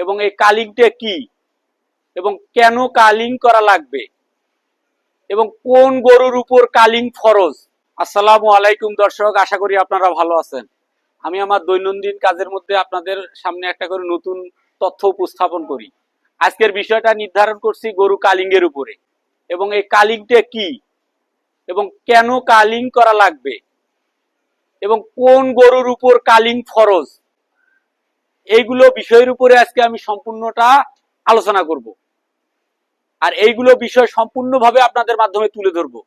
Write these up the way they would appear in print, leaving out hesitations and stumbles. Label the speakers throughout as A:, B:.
A: এবং এই কালিংটা কি এবং কেন কালিং করা লাগবে এবং কোন গরুর উপর কালিং ফরজ। আসসালামু আলাইকুম দর্শক, আশা করি আপনারা ভালো আছেন। আমি আমার দৈনন্দিন কাজের মধ্যে আপনাদের সামনে একটা করে নতুন তথ্য উপস্থাপন করি। আজকের বিষয়টা নির্ধারণ করছি গরু কালিং এর উপরে এবং এই কালিংটা কি এবং কেন কালিং করা লাগবে এবং কোন গরুর উপর কালিং ফরজ, এইগুলো বিষয়ের উপরে আজকে আমি সম্পূর্ণটা আলোচনা করব আর এইগুলো বিষয় সম্পূর্ণভাবে আপনাদের মাধ্যমে তুলে ধরবো।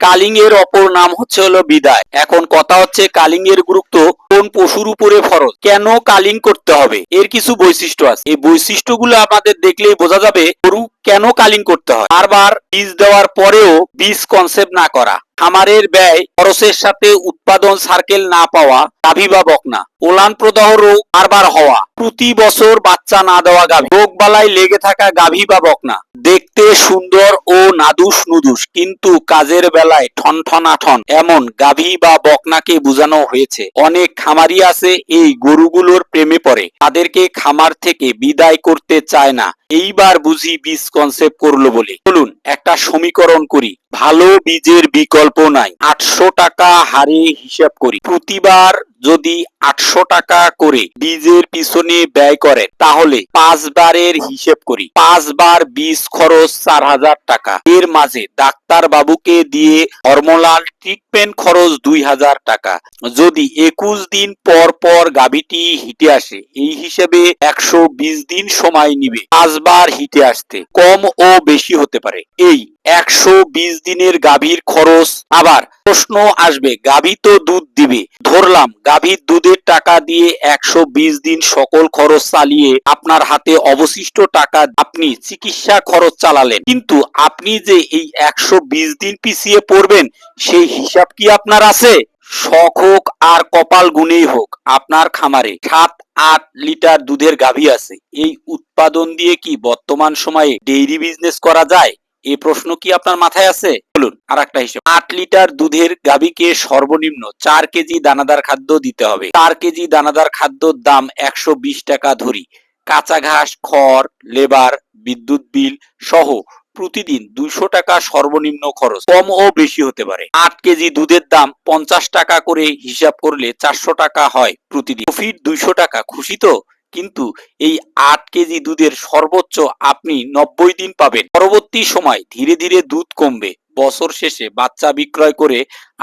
A: কালিং এর অপর নাম হচ্ছে বিদায়। এখন কথা হচ্ছে কালিং এর গুরুত্ব কোন পশুর উপরে ফরজ, কেন কালিং করতে হবে, এর কিছু বৈশিষ্ট্য আছে। এই বৈশিষ্ট্যগুলো আমাদের দেখলেই বোঝা যাবে গরু কেন কালিং করতে হয়। বারবার বীজ দেওয়ার পরেও বীজ কনসেপ্ট না করা, খামারের ব্যয় খরচের সাথে উৎপাদন সার্কেল না পাওয়া, গাভী বা বকনা, ওলান প্রদাহ রোগ বারবার হওয়া, প্রতি বছর বাচ্চা না দেওয়া গাভী, রোগ বালাই লেগে থাকা গাভী বা বকনা, দেখতে সুন্দর ও নাদুস নুদুস কিন্তু কাজের বেলায় ঠনঠনা ঠন এমন গাভী বা বকনাকে বোঝানো হয়েছে। অনেক খামারি আছে এই গরুগুলোর প্রেমে পড়ে, তাদেরকে খামার থেকে বিদায় করতে চায় না। এইবার বুঝি বীজ কনসেপ্ট করলো বলে। চলুন একটা সমীকরণ করি। ভালো বীজের বিকল্প নাই। 800 টাকা হারে হিসাব করি। প্রতিবার যদি 800 টাকা করে বীজের পিছনে ব্যয় করেন তাহলে 5 বারের হিসেব করি। 5 বার বীজ খরচ 4000 টাকা। এর মাঝে ডাক্তার বাবুকে দিয়ে হরমোনাল ট্রিটমেন্ট খরচ 2000 টাকা। যদি 21 দিন পর পর গাভীটি হিটে আসে, এই হিসেবে 120 দিন সময় নিবে 5 বার হিটে আসতে। কম ও বেশি হতে পারে। এই 120 দিনের গাভীর খরচ। আবার প্রশ্ন আসবে, গাভী তো দুধ দিবে, ধরলাম গাভীর দুধের টাকা দিয়ে 120 দিন সকল খরচ চালিয়ে আপনার হাতে অবশিষ্ট টাকা আপনি চিকিৎসা খরচ চালালেন, কিন্তু আপনি যে এই 120 দিন পিছিয়ে পড়বেন সেই হিসাব কি আপনার আছে? শখ হোক আর কপাল গুনেই হোক, আপনার খামারে 7-8 লিটার দুধের গাভী আছে। এই উৎপাদন দিয়ে কি বর্তমান সময়ে ডেইরি বিজনেস করা যায়? এই প্রশ্ন কি আপনার মাথায় আছে? বলুন আর একটা হিসাব। 8 লিটার দুধের গাভীকে সর্বনিম্ন 4 কেজি দানাদার খাদ্য দিতে হবে। 4 কেজি দানাদার খাদ্যর দাম 120 টাকা ধরি। কাঁচা ঘাস, খড়, লেবার, বিদ্যুৎ বিল সহ প্রতিদিন 200 টাকা সর্বনিম্ন খরচ। কম ও বেশি হতে পারে। 8 কেজি দুধের দাম 50 টাকা করে হিসাব করলে 400 টাকা হয় প্রতিদিন। প্রফিট 200 টাকা। খুশি তো? কিন্তু এই 8 কেজি দুধের সর্বোচ্চ আপনি 90 দিন পাবেন। পরবর্তী সময় ধীরে ধীরে দুধ কমবে। বছর শেষে বাচ্চা বিক্রয় করে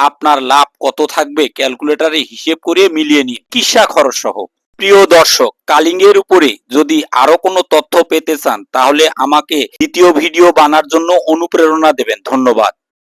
A: আপনার লাভ কত থাকবে ক্যালকুলেটরে হিসেব করে মিলিয়ে নিন, চিকিৎসা খরচ সহ। প্রিয় দর্শক, কালিং এর উপরে যদি আরো কোনো তথ্য পেতে চান তাহলে আমাকে দ্বিতীয় ভিডিও বানার জন্য অনুপ্রেরণা দেবেন। ধন্যবাদ।